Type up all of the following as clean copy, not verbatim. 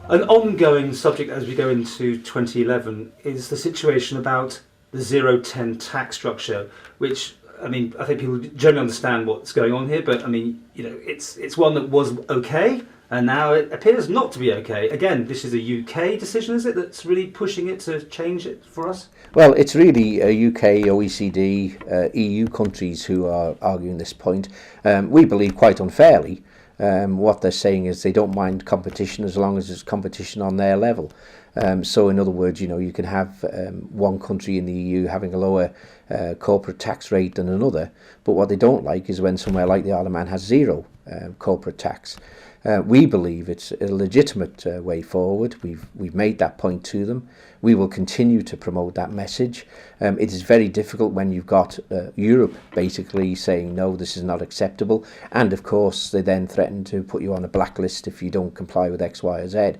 An ongoing subject as we go into 2011 is the situation about the 010 tax structure, which, I mean, I think people generally understand what's going on here, but I mean, you know, it's one that was okay, and now it appears not to be okay. Again, this is a UK decision, is it, that's really pushing it to change it for us? Well, it's really UK, OECD, EU countries who are arguing this point. We believe quite unfairly. What they're saying is they don't mind competition as long as it's competition on their level. So in other words, you know, you can have one country in the EU having a lower corporate tax rate than another, but what they don't like is when somewhere like the Isle of Man has zero corporate tax. We believe it's a legitimate way forward. We've made that point to them. We will continue to promote that message. It is very difficult when you've got Europe basically saying no, this is not acceptable, and of course they then threaten to put you on a blacklist if you don't comply with X, Y, or Z.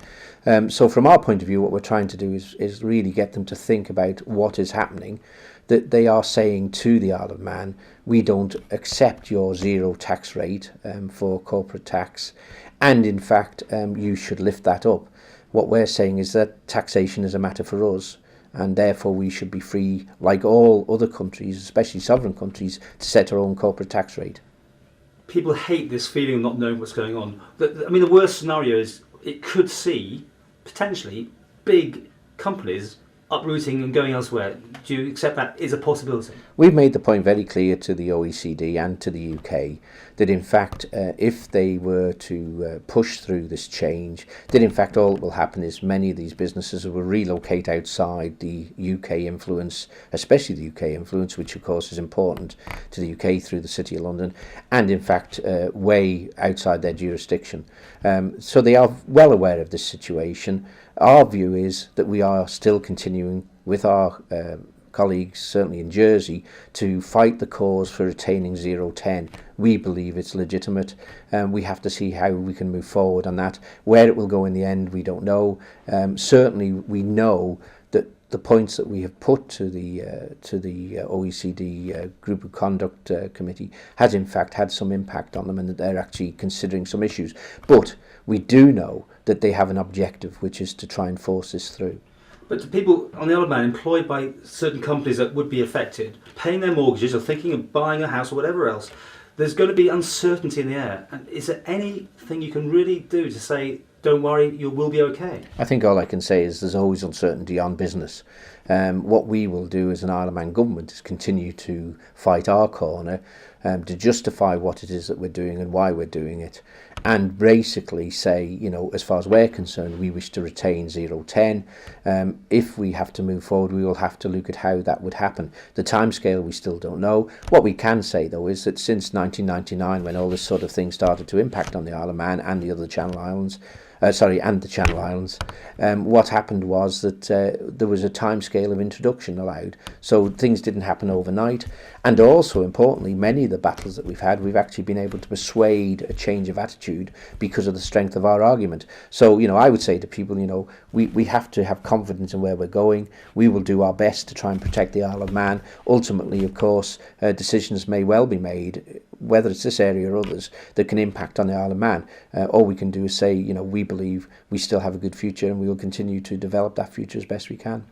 So from our point of view, what we're trying to do is really get them to think about what is happening. That they are saying to the Isle of Man, we don't accept your zero tax rate for corporate tax, and in fact you should lift that up. What we're saying is that taxation is a matter for us, and therefore we should be free, like all other countries, especially sovereign countries, to set our own corporate tax rate. People hate this feeling of not knowing what's going on. I mean, the worst scenario is it could see, potentially, big companies uprooting and going elsewhere. Do you accept that is a possibility? We've made the point very clear to the OECD and to the UK that in fact if they were to push through this change, that in fact all that will happen is many of these businesses will relocate outside the UK influence, especially the UK influence, which of course is important to the UK through the City of London, and in fact way outside their jurisdiction. So they are well aware of this situation. Our view is that we are still continuing with our colleagues, certainly in Jersey, to fight the cause for retaining 010. We believe it's legitimate, and we have to see how we can move forward on that. Where it will go in the end, we don't know. Certainly, we know that the points that we have put to the OECD Group of Conduct Committee has in fact had some impact on them, and that they're actually considering some issues. But we do know that they have an objective, which is to try and force this through. But to people on the Isle of Man employed by certain companies that would be affected, paying their mortgages or thinking of buying a house or whatever else, there's going to be uncertainty in the air. And is there anything you can really do to say, don't worry, you will be okay? I think all I can say is there's always uncertainty on business. What we will do as an Isle of Man government is continue to fight our corner, to justify what it is that we're doing and why we're doing it, and basically say, you know, as far as we're concerned, we wish to retain 010. If we have to move forward, we will have to look at how that would happen. The timescale we still don't know. What we can say, though, is that since 1999, when all this sort of thing started to impact on the Isle of Man and the other Channel Islands, and the Channel Islands, what happened was that there was a timescale of introduction allowed. So things didn't happen overnight. And also, importantly, many of the battles that we've had, we've actually been able to persuade a change of attitude because of the strength of our argument. So, you know, I would say to people, you know, we have to have confidence in where we're going. We will do our best to try and protect the Isle of Man. Ultimately, of course, decisions may well be made, whether it's this area or others, that can impact on the Isle of Man. All we can do is say, you know, we believe we still have a good future, and we will continue to develop that future as best we can.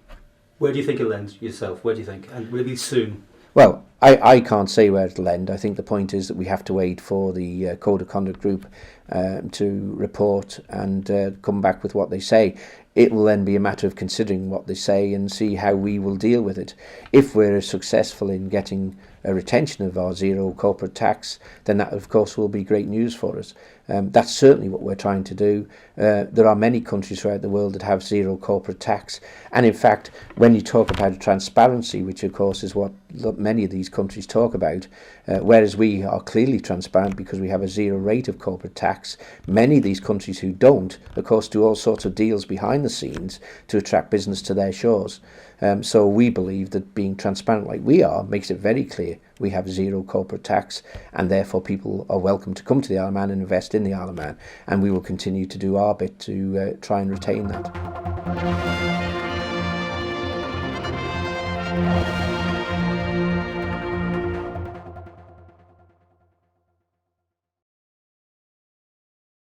Where do you think it'll end yourself? Where do you think? And will it be soon? Well, I can't say where it'll end. I think the point is that we have to wait for the Code of Conduct Group to report and come back with what they say. It will then be a matter of considering what they say and see how we will deal with it. If we're successful in getting a retention of our zero corporate tax, then that of course will be great news for us. That's certainly what we're trying to do. There are many countries throughout the world that have zero corporate tax, and in fact when you talk about transparency, which of course is what many of these countries talk about, whereas we are clearly transparent because we have a zero rate of corporate tax, many of these countries who don't of course do all sorts of deals behind the scenes to attract business to their shores. So we believe that being transparent like we are makes it very clear we have zero corporate tax, and therefore people are welcome to come to the Isle of Man and invest in the Isle of Man, and we will continue to do our bit to try and retain that.